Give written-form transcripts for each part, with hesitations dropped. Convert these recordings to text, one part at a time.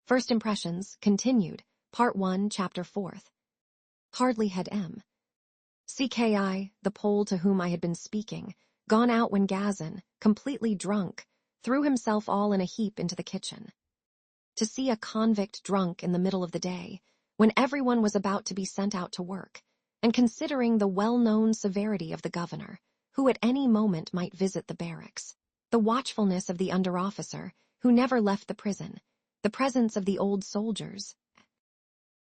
First Impressions, Continued, Part 1, Chapter 4. Hardly had CKI, the Pole to whom I had been speaking, gone out when Gazin, completely drunk, threw himself all in a heap into the kitchen. To see a convict drunk in the middle of the day, when everyone was about to be sent out to work, and considering the well-known severity of the governor, who at any moment might visit the barracks, the watchfulness of the under-officer, who never left the prison, the presence of the old soldiers.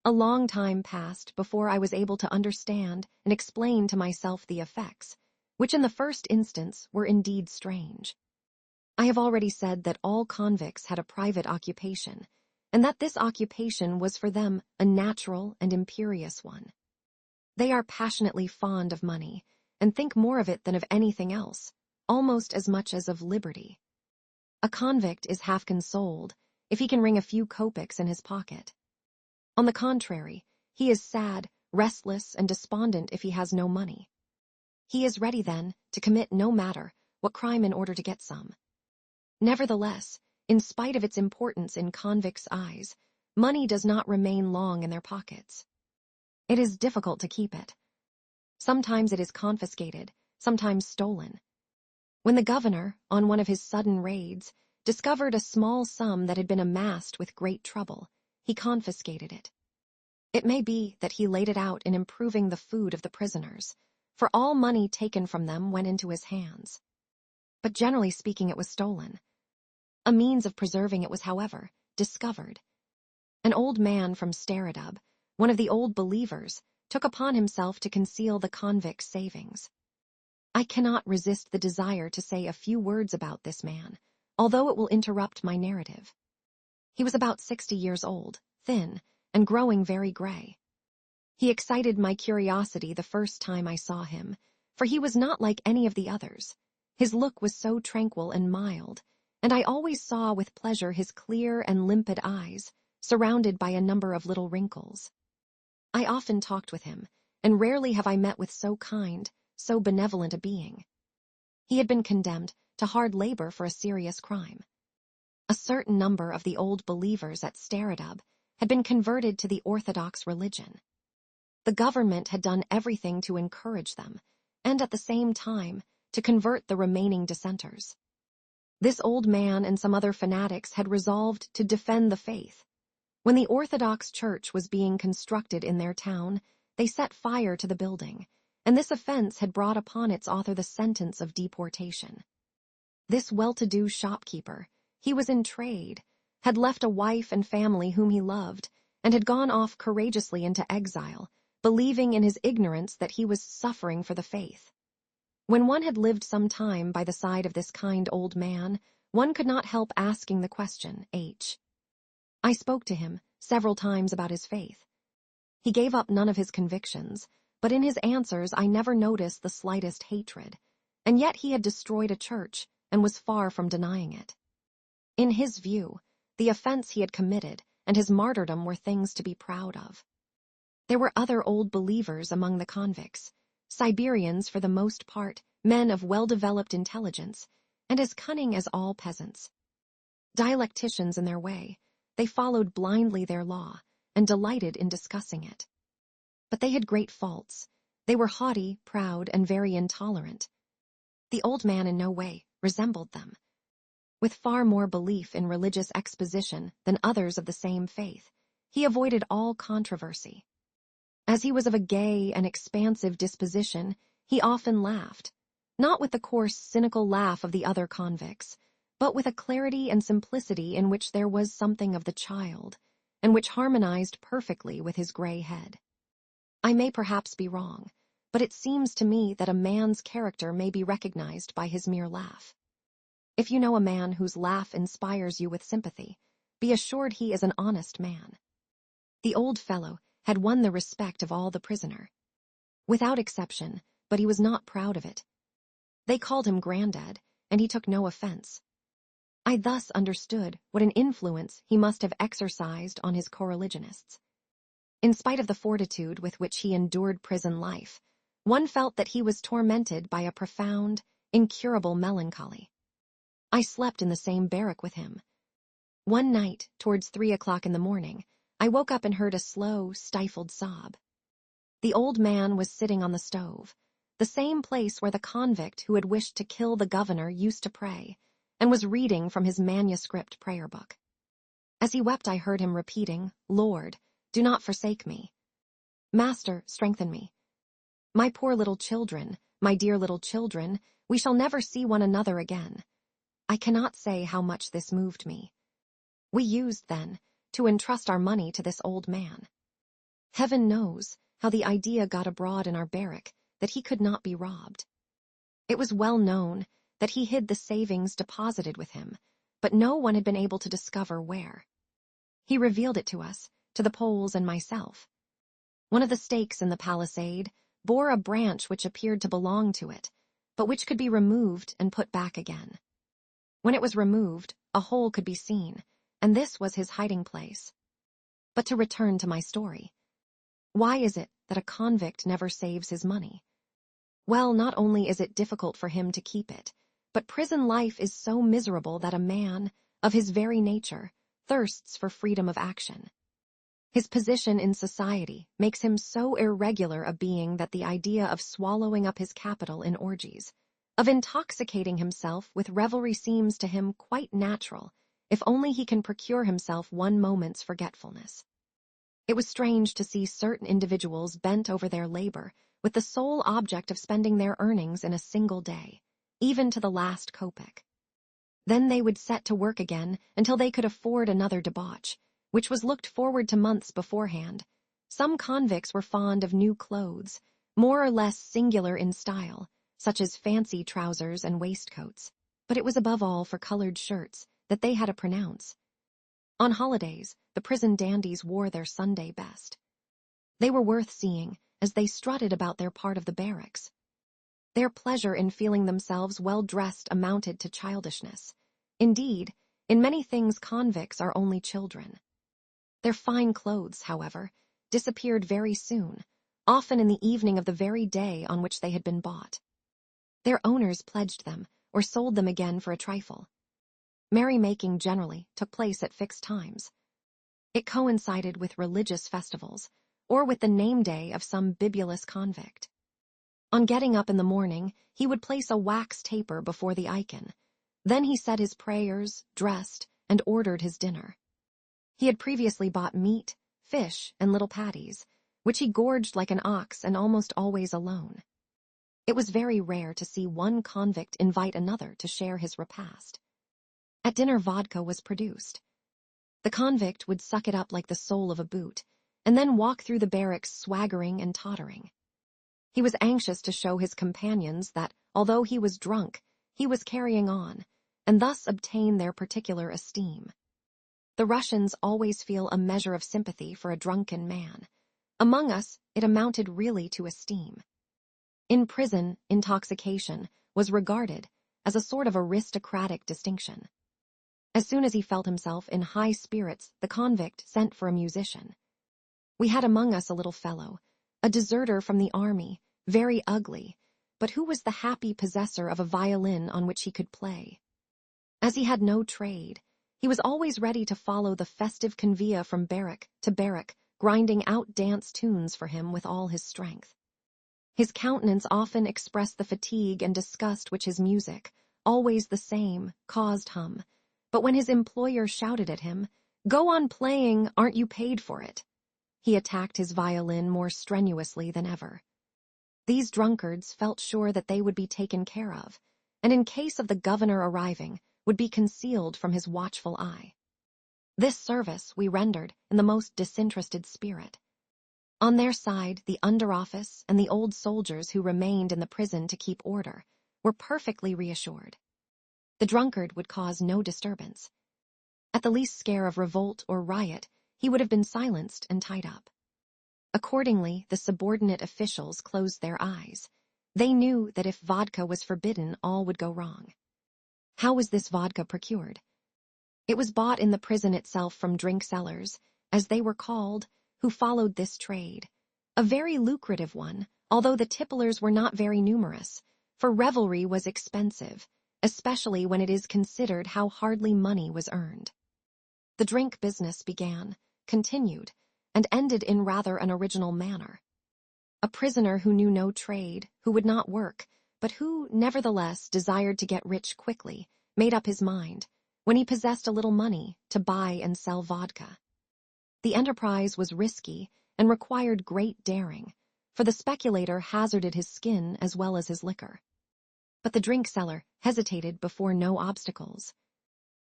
A long time passed before I was able to understand and explain to myself the effects, which in the first instance were indeed strange. I have already said that all convicts had a private occupation, and that this occupation was for them a natural and imperious one. They are passionately fond of money, and think more of it than of anything else, almost as much as of liberty. A convict is half consoled if he can wring a few kopecks in his pocket. On the contrary, he is sad, restless, and despondent if he has no money. He is ready, then, to commit no matter what crime in order to get some. Nevertheless, in spite of its importance in convicts' eyes, money does not remain long in their pockets. It is difficult to keep it. Sometimes it is confiscated, sometimes stolen. When the governor, on one of his sudden raids, discovered a small sum that had been amassed with great trouble, he confiscated it. It may be that he laid it out in improving the food of the prisoners, for all money taken from them went into his hands. But generally speaking, it was stolen. A means of preserving it was, however, discovered. An old man from Starodub, one of the old believers, took upon himself to conceal the convict's savings. I cannot resist the desire to say a few words about this man, although it will interrupt my narrative. He was about 60 years old, thin, and growing very gray. He excited my curiosity the first time I saw him, for he was not like any of the others. His look was so tranquil and mild, and I always saw with pleasure his clear and limpid eyes, surrounded by a number of little wrinkles. I often talked with him, and rarely have I met with so kind, so benevolent a being. He had been condemned to hard labor for a serious crime. A certain number of the old believers at Starodub had been converted to the Orthodox religion. The government had done everything to encourage them, and at the same time to convert the remaining dissenters. This old man and some other fanatics had resolved to defend the faith. When the Orthodox Church was being constructed in their town, they set fire to the building, and this offense had brought upon its author the sentence of deportation. This well-to-do shopkeeper, he was in trade, had left a wife and family whom he loved, and had gone off courageously into exile, believing in his ignorance that he was suffering for the faith. When one had lived some time by the side of this kind old man, one could not help asking the question, I spoke to him several times about his faith. He gave up none of his convictions, but in his answers I never noticed the slightest hatred, and yet he had destroyed a church and was far from denying it. In his view, the offense he had committed and his martyrdom were things to be proud of. There were other old believers among the convicts, Siberians for the most part, men of well-developed intelligence, and as cunning as all peasants. Dialecticians in their way, they followed blindly their law and delighted in discussing it. But they had great faults. They were haughty, proud, and very intolerant. The old man in no way resembled them. With far more belief in religious exposition than others of the same faith, he avoided all controversy. As he was of a gay and expansive disposition, he often laughed, not with the coarse, cynical laugh of the other convicts, but with a clarity and simplicity in which there was something of the child, and which harmonized perfectly with his gray head. I may perhaps be wrong, but it seems to me that a man's character may be recognized by his mere laugh. If you know a man whose laugh inspires you with sympathy, be assured he is an honest man. The old fellow had won the respect of all the prisoner. Without exception, but he was not proud of it. They called him Grandad, and he took no offense. I thus understood what an influence he must have exercised on his coreligionists. In spite of the fortitude with which he endured prison life, one felt that he was tormented by a profound, incurable melancholy. I slept in the same barrack with him. One night, towards 3 o'clock in the morning, I woke up and heard a slow, stifled sob. The old man was sitting on the stove, the same place where the convict who had wished to kill the governor used to pray, and was reading from his manuscript prayer book. As he wept, I heard him repeating, "Lord, do not forsake me. Master, strengthen me. My poor little children, my dear little children, we shall never see one another again." I cannot say how much this moved me. We used, then, to entrust our money to this old man. Heaven knows how the idea got abroad in our barrack that he could not be robbed. It was well known that he hid the savings deposited with him, but no one had been able to discover where. He revealed it to us, to the Poles and myself. One of the stakes in the palisade bore a branch which appeared to belong to it, but which could be removed and put back again. When it was removed, a hole could be seen, and this was his hiding place. But to return to my story. Why is it that a convict never saves his money? Well, not only is it difficult for him to keep it, but prison life is so miserable that a man, of his very nature, thirsts for freedom of action. His position in society makes him so irregular a being that the idea of swallowing up his capital in orgies, of intoxicating himself with revelry seems to him quite natural, if only he can procure himself one moment's forgetfulness. It was strange to see certain individuals bent over their labor with the sole object of spending their earnings in a single day, even to the last kopeck. Then they would set to work again until they could afford another debauch, which was looked forward to months beforehand. Some convicts were fond of new clothes, more or less singular in style, such as fancy trousers and waistcoats, but it was above all for colored shirts that they had a pronounce. On holidays, the prison dandies wore their Sunday best. They were worth seeing as they strutted about their part of the barracks. Their pleasure in feeling themselves well-dressed amounted to childishness. Indeed, in many things convicts are only children. Their fine clothes, however, disappeared very soon, often in the evening of the very day on which they had been bought. Their owners pledged them or sold them again for a trifle. Merrymaking generally took place at fixed times. It coincided with religious festivals, or with the name day of some bibulous convict. On getting up in the morning, he would place a wax taper before the icon. Then he said his prayers, dressed, and ordered his dinner. He had previously bought meat, fish, and little patties, which he gorged like an ox and almost always alone. It was very rare to see one convict invite another to share his repast. At dinner, vodka was produced. The convict would suck it up like the sole of a boot, and then walk through the barracks swaggering and tottering. He was anxious to show his companions that, although he was drunk, he was carrying on, and thus obtain their particular esteem. The Russians always feel a measure of sympathy for a drunken man. Among us, it amounted really to esteem. In prison, intoxication was regarded as a sort of aristocratic distinction. As soon as he felt himself in high spirits, the convict sent for a musician. We had among us a little fellow, a deserter from the army, very ugly, but who was the happy possessor of a violin on which he could play. As he had no trade, he was always ready to follow the festive convia from barrack to barrack, grinding out dance tunes for him with all his strength. His countenance often expressed the fatigue and disgust which his music, always the same, caused him. But when his employer shouted at him, "Go on playing, aren't you paid for it?" he attacked his violin more strenuously than ever. These drunkards felt sure that they would be taken care of, and in case of the governor arriving, would be concealed from his watchful eye. This service we rendered in the most disinterested spirit. On their side, the under-office and the old soldiers who remained in the prison to keep order were perfectly reassured. The drunkard would cause no disturbance. At the least scare of revolt or riot, he would have been silenced and tied up. Accordingly, the subordinate officials closed their eyes. They knew that if vodka was forbidden, all would go wrong. How was this vodka procured? It was bought in the prison itself from drink sellers, as they were called, who followed this trade, a very lucrative one, although the tipplers were not very numerous, for revelry was expensive, especially when it is considered how hardly money was earned. The drink business began, continued, and ended in rather an original manner. A prisoner who knew no trade, who would not work, but who, nevertheless, desired to get rich quickly, made up his mind, when he possessed a little money, to buy and sell vodka. The enterprise was risky and required great daring, for the speculator hazarded his skin as well as his liquor. But the drink seller hesitated before no obstacles.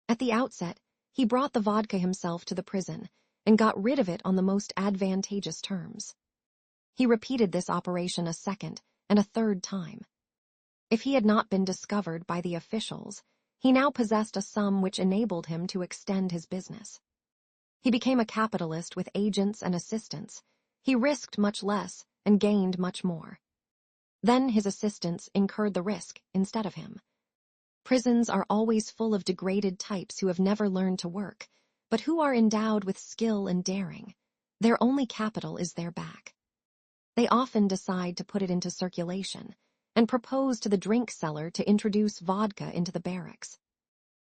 At the outset, he brought the vodka himself to the prison and got rid of it on the most advantageous terms. He repeated this operation a second and a third time. If he had not been discovered by the officials, he now possessed a sum which enabled him to extend his business. He became a capitalist with agents and assistants. He risked much less and gained much more. Then his assistants incurred the risk instead of him. Prisons are always full of degraded types who have never learned to work, but who are endowed with skill and daring. Their only capital is their back. They often decide to put it into circulation and propose to the drink seller to introduce vodka into the barracks.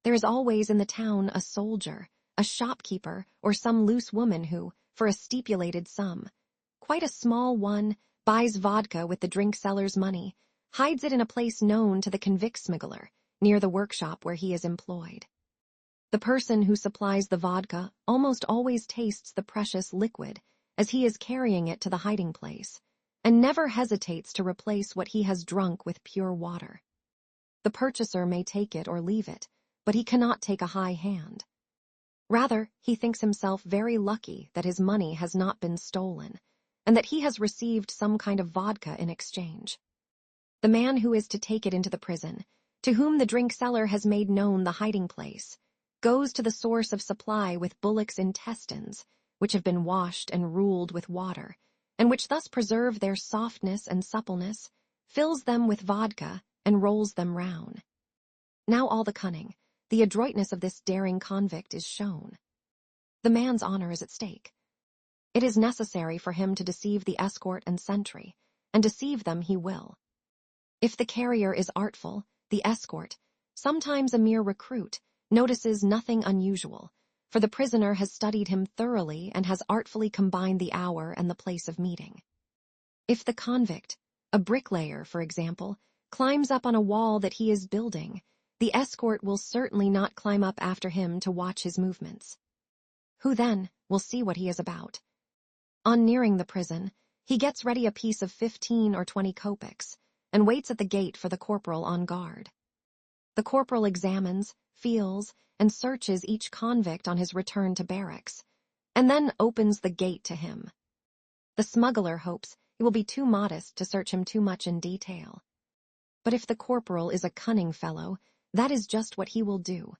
There is always in the town a soldier, a shopkeeper, or some loose woman who, for a stipulated sum, quite a small one, buys vodka with the drink seller's money, hides it in a place known to the convict smuggler, near the workshop where he is employed. The person who supplies the vodka almost always tastes the precious liquid as he is carrying it to the hiding place, and never hesitates to replace what he has drunk with pure water. The purchaser may take it or leave it, but he cannot take a high hand. Rather, he thinks himself very lucky that his money has not been stolen, and that he has received some kind of vodka in exchange. The man who is to take it into the prison, to whom the drink seller has made known the hiding place, goes to the source of supply with bullocks' intestines, which have been washed and ruled with water, and which thus preserve their softness and suppleness, fills them with vodka, and rolls them round. Now all the cunning, the adroitness of this daring convict is shown. The man's honor is at stake. It is necessary for him to deceive the escort and sentry, and deceive them he will. If the carrier is artful, the escort, sometimes a mere recruit, notices nothing unusual, for the prisoner has studied him thoroughly and has artfully combined the hour and the place of meeting. If the convict, a bricklayer, for example, climbs up on a wall that he is building, the escort will certainly not climb up after him to watch his movements. Who then will see what he is about? On nearing the prison, he gets ready a piece of 15 or 20 kopecks, and waits at the gate for the corporal on guard. The corporal examines, feels, and searches each convict on his return to barracks, and then opens the gate to him. The smuggler hopes he will be too modest to search him too much in detail. But if the corporal is a cunning fellow, that is just what he will do,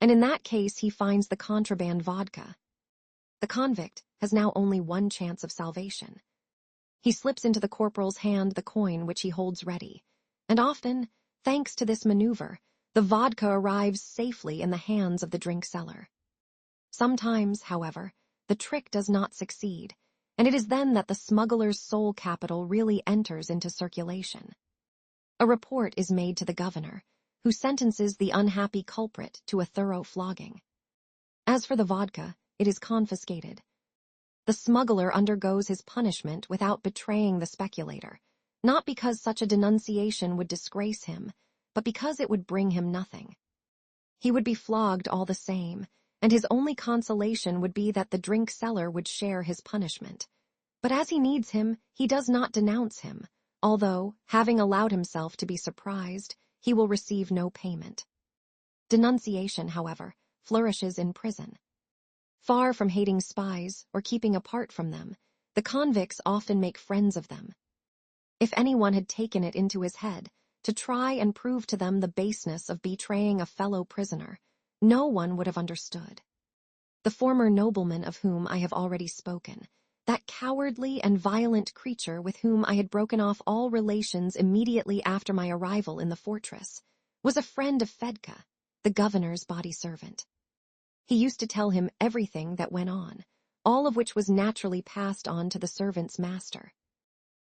and in that case he finds the contraband vodka. The convict has now only one chance of salvation. He slips into the corporal's hand the coin which he holds ready, and often, thanks to this maneuver, the vodka arrives safely in the hands of the drink seller. Sometimes, however, the trick does not succeed, and it is then that the smuggler's sole capital really enters into circulation. A report is made to the governor, who sentences the unhappy culprit to a thorough flogging. As for the vodka, it is confiscated. The smuggler undergoes his punishment without betraying the speculator, not because such a denunciation would disgrace him, but because it would bring him nothing. He would be flogged all the same, and his only consolation would be that the drink seller would share his punishment. But as he needs him, he does not denounce him, although, having allowed himself to be surprised, he will receive no payment. Denunciation, however, flourishes in prison. Far from hating spies or keeping apart from them, the convicts often make friends of them. If anyone had taken it into his head to try and prove to them the baseness of betraying a fellow prisoner, no one would have understood. The former nobleman of whom I have already spoken, that cowardly and violent creature with whom I had broken off all relations immediately after my arrival in the fortress, was a friend of Fedka, the governor's body servant. He used to tell him everything that went on, all of which was naturally passed on to the servant's master.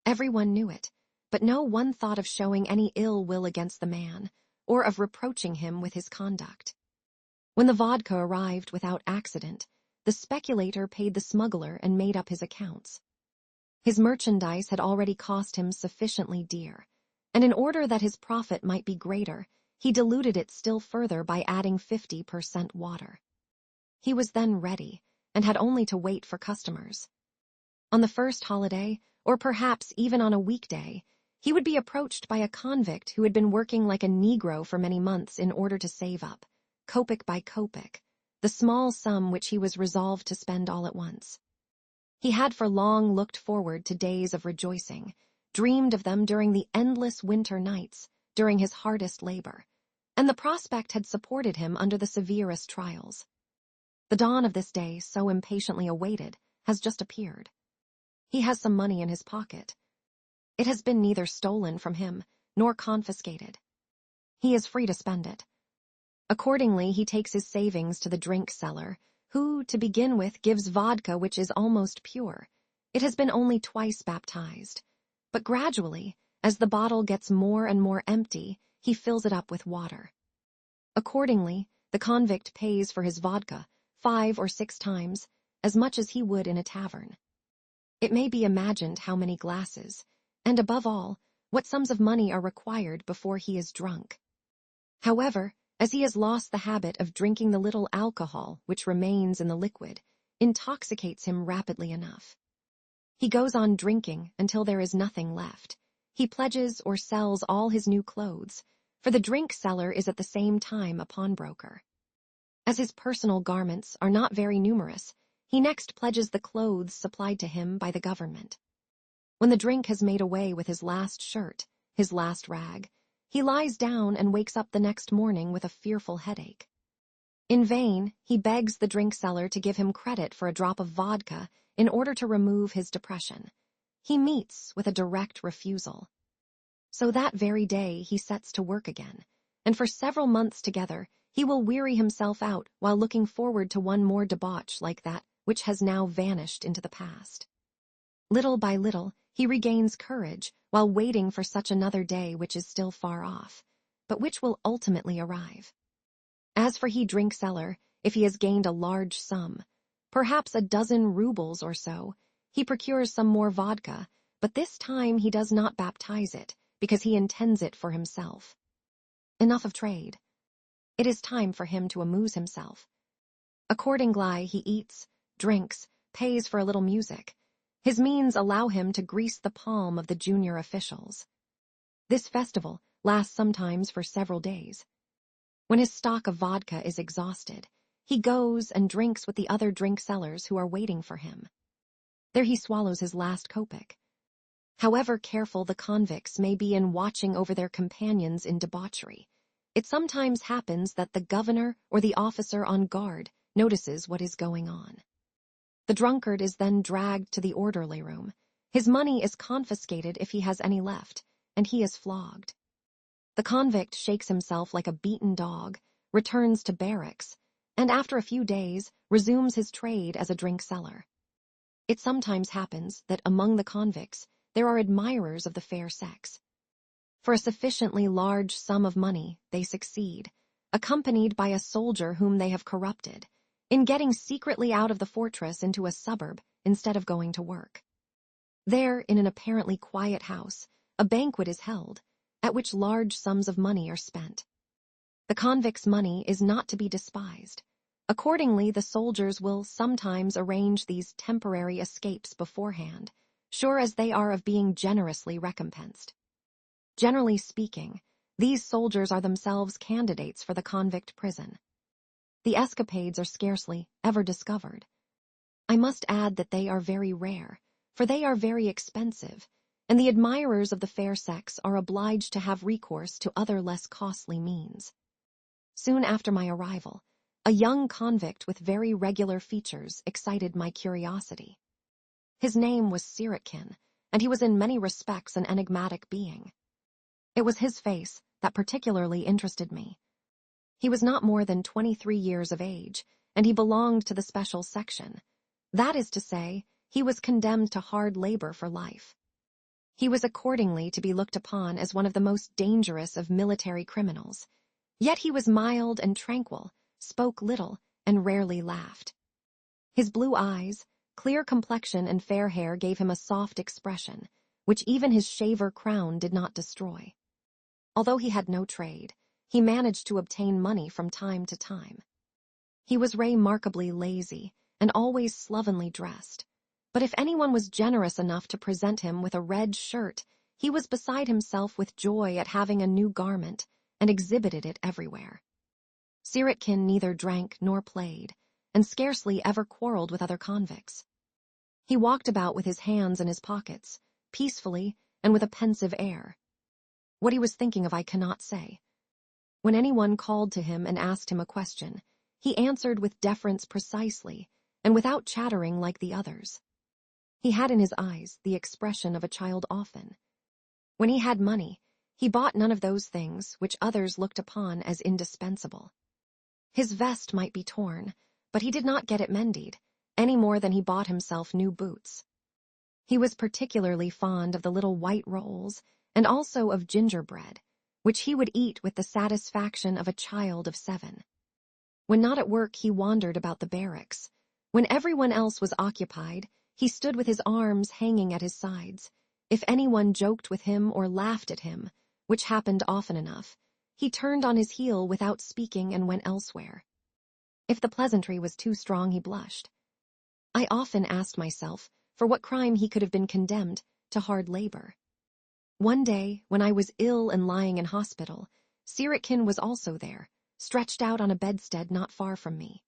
Everyone knew it, but no one thought of showing any ill will against the man, or of reproaching him with his conduct. When the vodka arrived without accident, the speculator paid the smuggler and made up his accounts. His merchandise had already cost him sufficiently dear, and in order that his profit might be greater, he diluted it still further by adding 50% water. He was then ready, and had only to wait for customers. On the first holiday, or perhaps even on a weekday, he would be approached by a convict who had been working like a Negro for many months in order to save up, kopeck by kopeck, the small sum which he was resolved to spend all at once. He had for long looked forward to days of rejoicing, dreamed of them during the endless winter nights, during his hardest labor, and the prospect had supported him under the severest trials. The dawn of this day, so impatiently awaited, has just appeared. He has some money in his pocket. It has been neither stolen from him nor confiscated. He is free to spend it. Accordingly, he takes his savings to the drink seller, who, to begin with, gives vodka which is almost pure. It has been only twice baptized. But gradually, as the bottle gets more and more empty, he fills it up with water. Accordingly, the convict pays for his vodka 5 or 6 times as much as he would in a tavern. It may be imagined how many glasses, and above all, what sums of money are required before he is drunk. However, as he has lost the habit of drinking, the little alcohol which remains in the liquid intoxicates him rapidly enough. He goes on drinking until there is nothing left. He pledges or sells all his new clothes, for the drink seller is at the same time a pawnbroker. As his personal garments are not very numerous, he next pledges the clothes supplied to him by the government. When the drink has made away with his last shirt, his last rag, he lies down and wakes up the next morning with a fearful headache. In vain, he begs the drink seller to give him credit for a drop of vodka in order to remove his depression. He meets with a direct refusal. So that very day he sets to work again, and for several months together he will weary himself out while looking forward to one more debauch like that which has now vanished into the past. Little by little, he regains courage while waiting for such another day which is still far off, but which will ultimately arrive. As for he drink seller, if he has gained a large sum, perhaps a dozen rubles or so, he procures some more vodka, but this time he does not baptize it, because he intends it for himself. Enough of trade. It is time for him to amuse himself. Accordingly, he eats, drinks, pays for a little music. His means allow him to grease the palm of the junior officials. This festival lasts sometimes for several days. When his stock of vodka is exhausted, he goes and drinks with the other drink sellers who are waiting for him. There he swallows his last kopeck. However careful the convicts may be in watching over their companions in debauchery, it sometimes happens that the governor or the officer on guard notices what is going on. The drunkard is then dragged to the orderly room. His money is confiscated if he has any left, and he is flogged. The convict shakes himself like a beaten dog, returns to barracks, and after a few days resumes his trade as a drink seller. It sometimes happens that among the convicts there are admirers of the fair sex. For a sufficiently large sum of money, they succeed, accompanied by a soldier whom they have corrupted, in getting secretly out of the fortress into a suburb instead of going to work. There, in an apparently quiet house, a banquet is held, at which large sums of money are spent. The convict's money is not to be despised. Accordingly, the soldiers will sometimes arrange these temporary escapes beforehand, sure as they are of being generously recompensed. Generally speaking, these soldiers are themselves candidates for the convict prison. The escapades are scarcely ever discovered. I must add that they are very rare, for they are very expensive, and the admirers of the fair sex are obliged to have recourse to other less costly means. Soon after my arrival, a young convict with very regular features excited my curiosity. His name was Sirotkin, and he was in many respects an enigmatic being. It was his face that particularly interested me. He was not more than 23 years of age, and he belonged to the special section. That is to say, he was condemned to hard labor for life. He was accordingly to be looked upon as one of the most dangerous of military criminals. Yet he was mild and tranquil, spoke little, and rarely laughed. His blue eyes, clear complexion, and fair hair gave him a soft expression, which even his shaver crown did not destroy. Although he had no trade, he managed to obtain money from time to time. He was remarkably lazy and always slovenly dressed, but if anyone was generous enough to present him with a red shirt, he was beside himself with joy at having a new garment and exhibited it everywhere. Sirotkin neither drank nor played, and scarcely ever quarreled with other convicts. He walked about with his hands in his pockets, peacefully and with a pensive air. What he was thinking of I cannot say. When anyone called to him and asked him a question, he answered with deference precisely, and without chattering like the others. He had in his eyes the expression of a child often. When he had money, he bought none of those things which others looked upon as indispensable. His vest might be torn, but he did not get it mended, any more than he bought himself new boots. He was particularly fond of the little white rolls, and also of gingerbread, which he would eat with the satisfaction of a child of 7. When not at work, he wandered about the barracks. When everyone else was occupied, he stood with his arms hanging at his sides. If anyone joked with him or laughed at him, which happened often enough, he turned on his heel without speaking and went elsewhere. If the pleasantry was too strong, he blushed. I often asked myself for what crime he could have been condemned to hard labor. One day, when I was ill and lying in hospital, Sirotkin was also there, stretched out on a bedstead not far from me.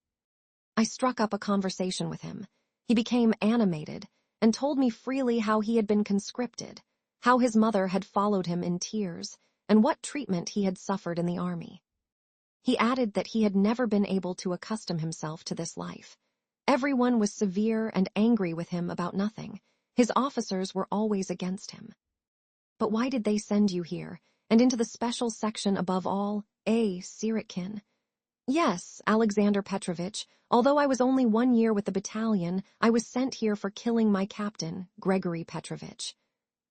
I struck up a conversation with him. He became animated and told me freely how he had been conscripted, how his mother had followed him in tears, and what treatment he had suffered in the army. He added that he had never been able to accustom himself to this life. Everyone was severe and angry with him about nothing. His officers were always against him. But why did they send you here, and into the special section above all, Sirotkin? Yes, Alexander Petrovitch, although I was only 1 year with the battalion, I was sent here for killing my captain, Gregory Petrovitch.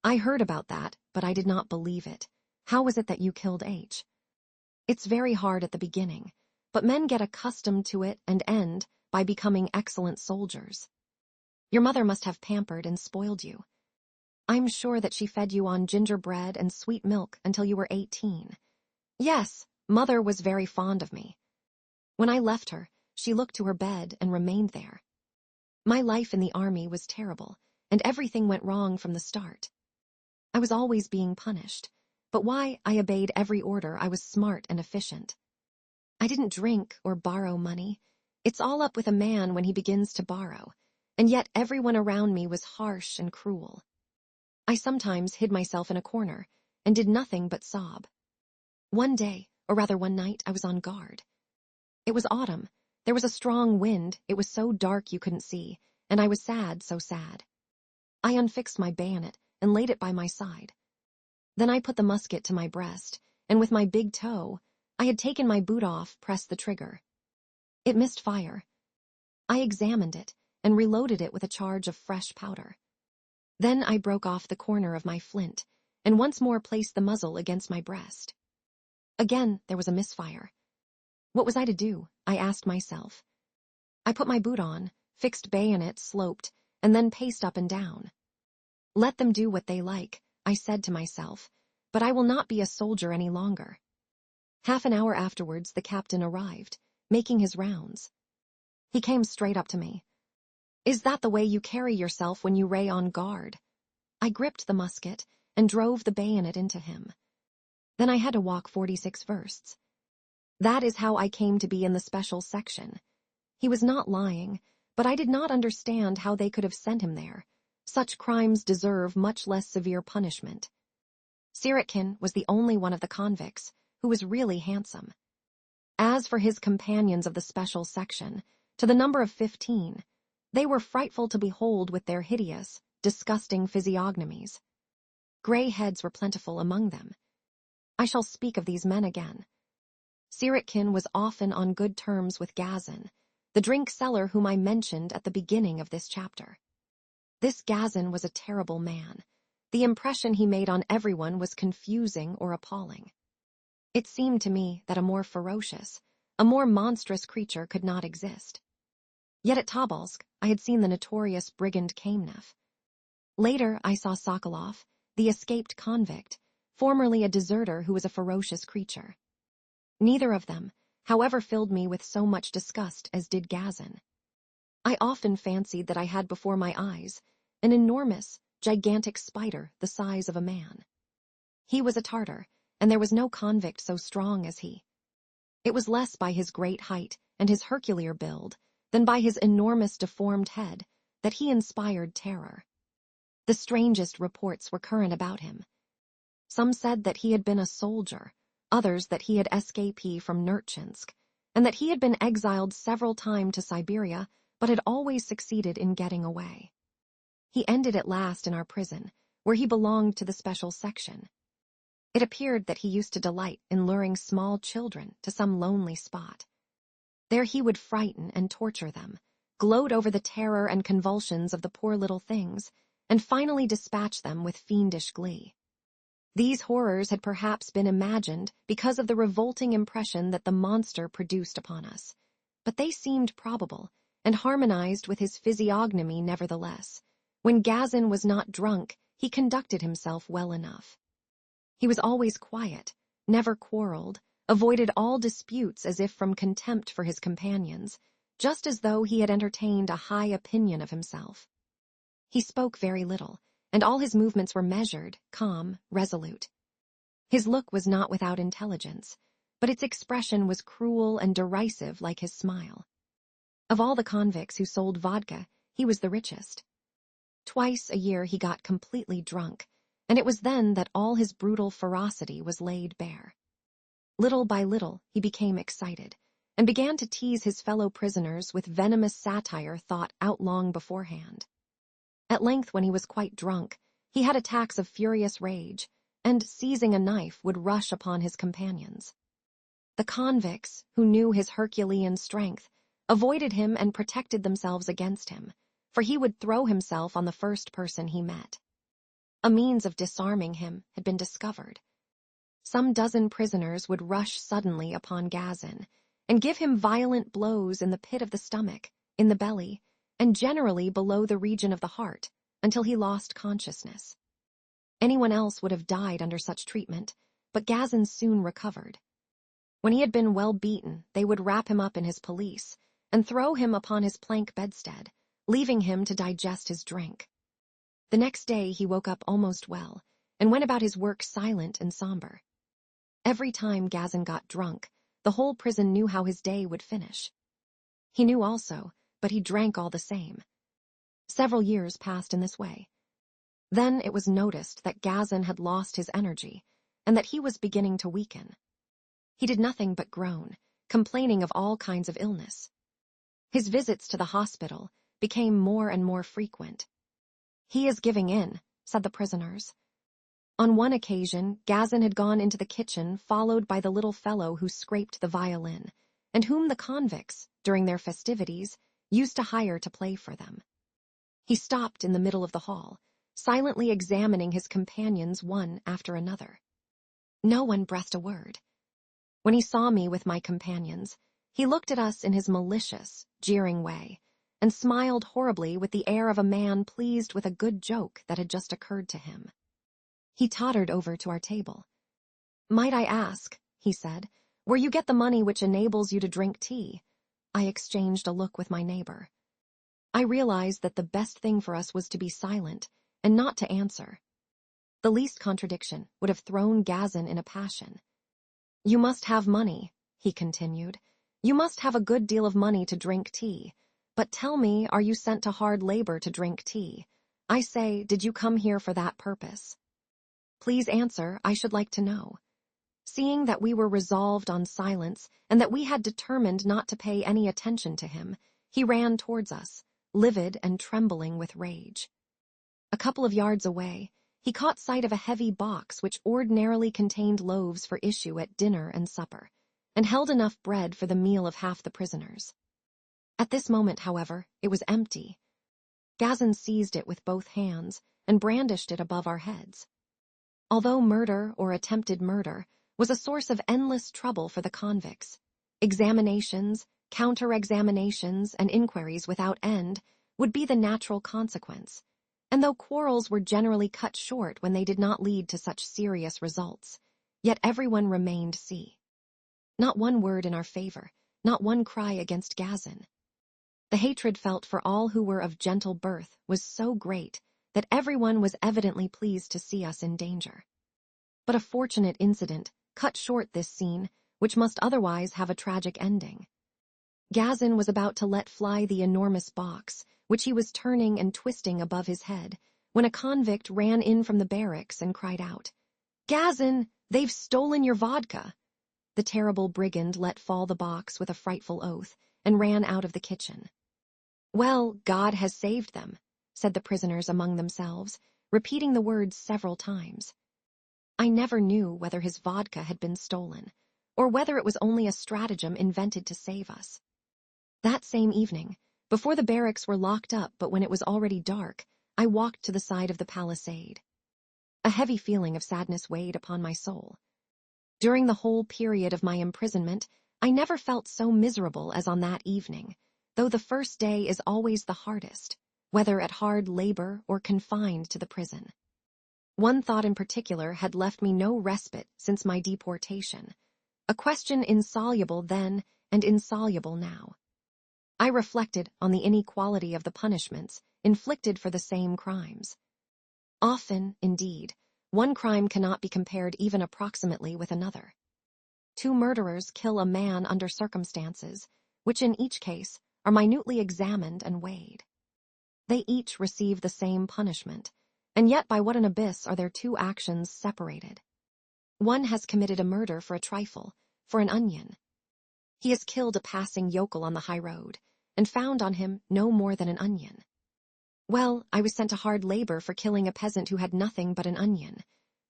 I heard about that, but I did not believe it. How was it that you killed H? It's very hard at the beginning, but men get accustomed to it and end by becoming excellent soldiers. Your mother must have pampered and spoiled you. I'm sure that she fed you on gingerbread and sweet milk until you were 18. Yes, mother was very fond of me. When I left her, she looked to her bed and remained there. My life in the army was terrible, and everything went wrong from the start. I was always being punished, but why I obeyed every order. I was smart and efficient. I didn't drink or borrow money. It's all up with a man when he begins to borrow, and yet everyone around me was harsh and cruel. I sometimes hid myself in a corner and did nothing but sob. One day, or rather one night, I was on guard. It was autumn. There was a strong wind. It was so dark you couldn't see, and I was sad, so sad. I unfixed my bayonet and laid it by my side. Then I put the musket to my breast, and with my big toe, I had taken my boot off, pressed the trigger. It missed fire. I examined it and reloaded it with a charge of fresh powder. Then I broke off the corner of my flint and once more placed the muzzle against my breast. Again there was a misfire. What was I to do? I asked myself. I put my boot on, fixed bayonet, sloped, and then paced up and down. Let them do what they like, I said to myself, but I will not be a soldier any longer. Half an hour afterwards the captain arrived, making his rounds. He came straight up to me. Is that the way you carry yourself when you lay on guard? I gripped the musket and drove the bayonet into him. Then I had to walk 46 versts. That is how I came to be in the special section. He was not lying, but I did not understand how they could have sent him there. Such crimes deserve much less severe punishment. Sirotkin was the only one of the convicts who was really handsome. As for his companions of the special section, to the number of 15, they were frightful to behold with their hideous, disgusting physiognomies. Gray heads were plentiful among them. I shall speak of these men again. Sirotkin was often on good terms with Gazin, the drink seller whom I mentioned at the beginning of this chapter. This Gazin was a terrible man. The impression he made on everyone was confusing or appalling. It seemed to me that a more ferocious, A more monstrous creature could not exist. Yet at Tobolsk, I had seen the notorious brigand Kamenev. Later, I saw Sokolov, the escaped convict, formerly a deserter who was a ferocious creature. Neither of them, however, filled me with so much disgust as did Gazin. I often fancied that I had before my eyes an enormous, gigantic spider the size of a man. He was a Tartar, and there was no convict so strong as he. It was less by his great height and his Herculean build than by his enormous deformed head that he inspired terror. The strangest reports were current about him. Some said that he had been a soldier, others that he had escaped from Nerchinsk, and that he had been exiled several times to Siberia, but had always succeeded in getting away. He ended at last in our prison, where he belonged to the special section. It appeared that he used to delight in luring small children to some lonely spot. There he would frighten and torture them, gloat over the terror and convulsions of the poor little things, and finally dispatch them with fiendish glee. These horrors had perhaps been imagined because of the revolting impression that the monster produced upon us, but they seemed probable and harmonized with his physiognomy nevertheless. When Gazin was not drunk, he conducted himself well enough. He was always quiet, never quarreled, avoided all disputes as if from contempt for his companions, just as though he had entertained a high opinion of himself. He spoke very little, and all his movements were measured, calm, resolute. His look was not without intelligence, but its expression was cruel and derisive like his smile. Of all the convicts who sold vodka, he was the richest. Twice a year he got completely drunk, and it was then that all his brutal ferocity was laid bare. Little by little he became excited, and began to tease his fellow prisoners with venomous satire thought out long beforehand. At length, when he was quite drunk, he had attacks of furious rage, and, seizing a knife, would rush upon his companions. The convicts, who knew his Herculean strength, avoided him and protected themselves against him, for he would throw himself on the first person he met. A means of disarming him had been discovered. Some dozen prisoners would rush suddenly upon Gazin and give him violent blows in the pit of the stomach, in the belly, and generally below the region of the heart, until he lost consciousness. Anyone else would have died under such treatment, but Gazin soon recovered. When he had been well beaten, they would wrap him up in his pelisse and throw him upon his plank bedstead, leaving him to digest his drink. The next day he woke up almost well, and went about his work silent and somber. Every time Gazin got drunk, the whole prison knew how his day would finish. He knew also, but he drank all the same. Several years passed in this way. Then it was noticed that Gazin had lost his energy, and that he was beginning to weaken. He did nothing but groan, complaining of all kinds of illness. His visits to the hospital became more and more frequent. "He is giving in," said the prisoners. On one occasion, Gazin had gone into the kitchen followed by the little fellow who scraped the violin, and whom the convicts, during their festivities, used to hire to play for them. He stopped in the middle of the hall, silently examining his companions one after another. No one breathed a word. When he saw me with my companions, he looked at us in his malicious, jeering way, and smiled horribly with the air of a man pleased with a good joke that had just occurred to him. He tottered over to our table. "Might I ask," he said, "where you get the money which enables you to drink tea?" I exchanged a look with my neighbor. I realized that the best thing for us was to be silent and not to answer. The least contradiction would have thrown Gazin in a passion. "You must have money," he continued. "You must have a good deal of money to drink tea. But tell me, are you sent to hard labor to drink tea? I say, did you come here for that purpose? Please answer, I should like to know." Seeing that we were resolved on silence and that we had determined not to pay any attention to him, he ran towards us, livid and trembling with rage. A couple of yards away, he caught sight of a heavy box which ordinarily contained loaves for issue at dinner and supper, and held enough bread for the meal of half the prisoners. At this moment, however, it was empty. Gazin seized it with both hands and brandished it above our heads. Although murder or attempted murder was a source of endless trouble for the convicts, Examinations, counter-examinations, and inquiries without end would be the natural consequence, and though quarrels were generally cut short when they did not lead to such serious results, yet everyone remained not one word in our favor, not one cry against Gazin. The hatred felt for all who were of gentle birth was so great that everyone was evidently pleased to see us in danger. But a fortunate incident cut short this scene, which must otherwise have a tragic ending. Gazin was about to let fly the enormous box, which he was turning and twisting above his head, when a convict ran in from the barracks and cried out, "Gazin, they've stolen your vodka!" The terrible brigand let fall the box with a frightful oath and ran out of the kitchen. "Well, God has saved them," said the prisoners among themselves, repeating the words several times. I never knew whether his vodka had been stolen, or whether it was only a stratagem invented to save us. That same evening, before the barracks were locked up but when it was already dark, I walked to the side of the palisade. A heavy feeling of sadness weighed upon my soul. During the whole period of my imprisonment, I never felt so miserable as on that evening, though the first day is always the hardest, whether at hard labor or confined to the prison. One thought in particular had left me no respite since my deportation, a question insoluble then and insoluble now. I reflected on the inequality of the punishments inflicted for the same crimes. Often, indeed, one crime cannot be compared even approximately with another. Two murderers kill a man under circumstances which in each case are minutely examined and weighed. They each receive the same punishment, and yet by what an abyss are their two actions separated. One has committed a murder for a trifle, for an onion. He has killed a passing yokel on the high road, and found on him no more than an onion. Well, I was sent to hard labor for killing a peasant who had nothing but an onion.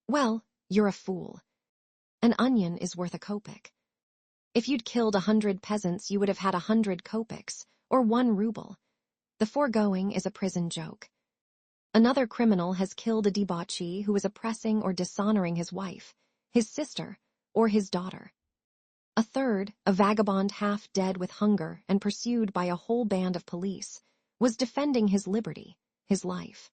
Well, you're a fool. An onion is worth a kopeck. If you'd killed 100 peasants, you would have had 100 kopecks, or 1 ruble. The foregoing is a prison joke. Another criminal has killed a debauchee who was oppressing or dishonoring his wife, his sister, or his daughter. A third, a vagabond half dead with hunger and pursued by a whole band of police, was defending his liberty, his life.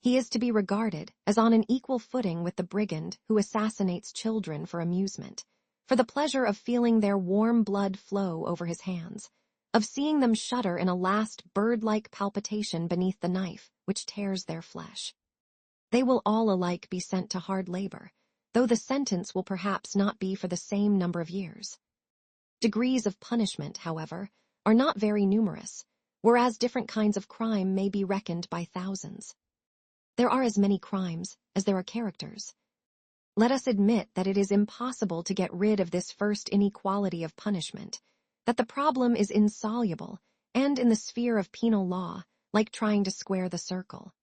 He is to be regarded as on an equal footing with the brigand who assassinates children for amusement, for the pleasure of feeling their warm blood flow over his hands, of seeing them shudder in a last bird-like palpitation beneath the knife which tears their flesh. They will all alike be sent to hard labor, though the sentence will perhaps not be for the same number of years. Degrees of punishment, however, are not very numerous, whereas different kinds of crime may be reckoned by thousands. There are as many crimes as there are characters. Let us admit that it is impossible to get rid of this first inequality of punishment, that the problem is insoluble, and in the sphere of penal law, like trying to square the circle.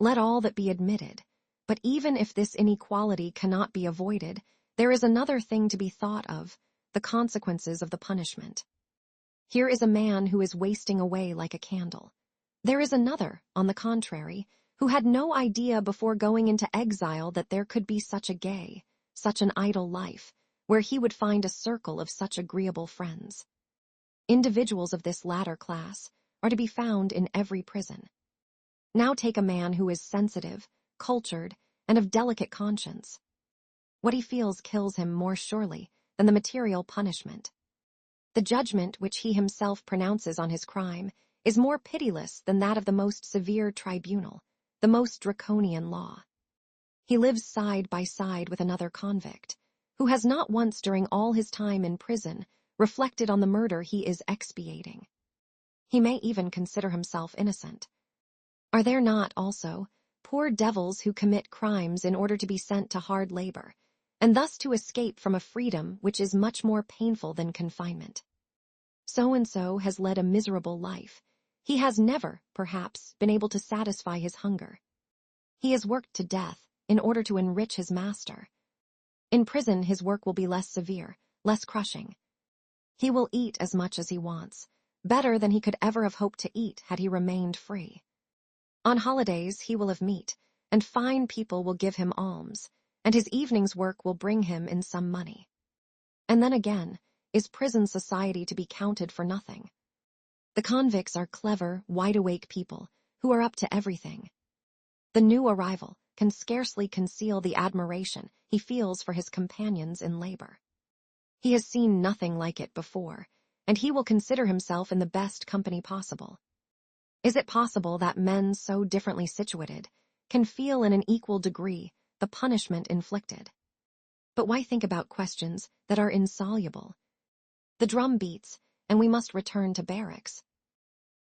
Let all that be admitted, but even if this inequality cannot be avoided, there is another thing to be thought of, the consequences of the punishment. Here is a man who is wasting away like a candle. There is another, on the contrary, who had no idea before going into exile that there could be such a gay, such an idle life, where he would find a circle of such agreeable friends. Individuals of this latter class are to be found in every prison. Now take a man who is sensitive, cultured, and of delicate conscience. What he feels kills him more surely than the material punishment. The judgment which he himself pronounces on his crime is more pitiless than that of the most severe tribunal, the most draconian law. He lives side by side with another convict, who has not once during all his time in prison reflected on the murder he is expiating. He may even consider himself innocent. Are there not, also, poor devils who commit crimes in order to be sent to hard labor, and thus to escape from a freedom which is much more painful than confinement? So-and-so has led a miserable life. He has never, perhaps, been able to satisfy his hunger. He has worked to death in order to enrich his master. In prison, his work will be less severe, less crushing. He will eat as much as he wants, better than he could ever have hoped to eat had he remained free. On holidays, he will have meat, and fine people will give him alms, and his evening's work will bring him in some money. And then again, Is prison society to be counted for nothing? The convicts are clever, wide-awake people who are up to everything. The new arrival can scarcely conceal the admiration he feels for his companions in labor. He has seen nothing like it before, and he will consider himself in the best company possible. Is it possible that men so differently situated can feel in an equal degree the punishment inflicted? But why think about questions that are insoluble? The drum beats, and we must return to barracks.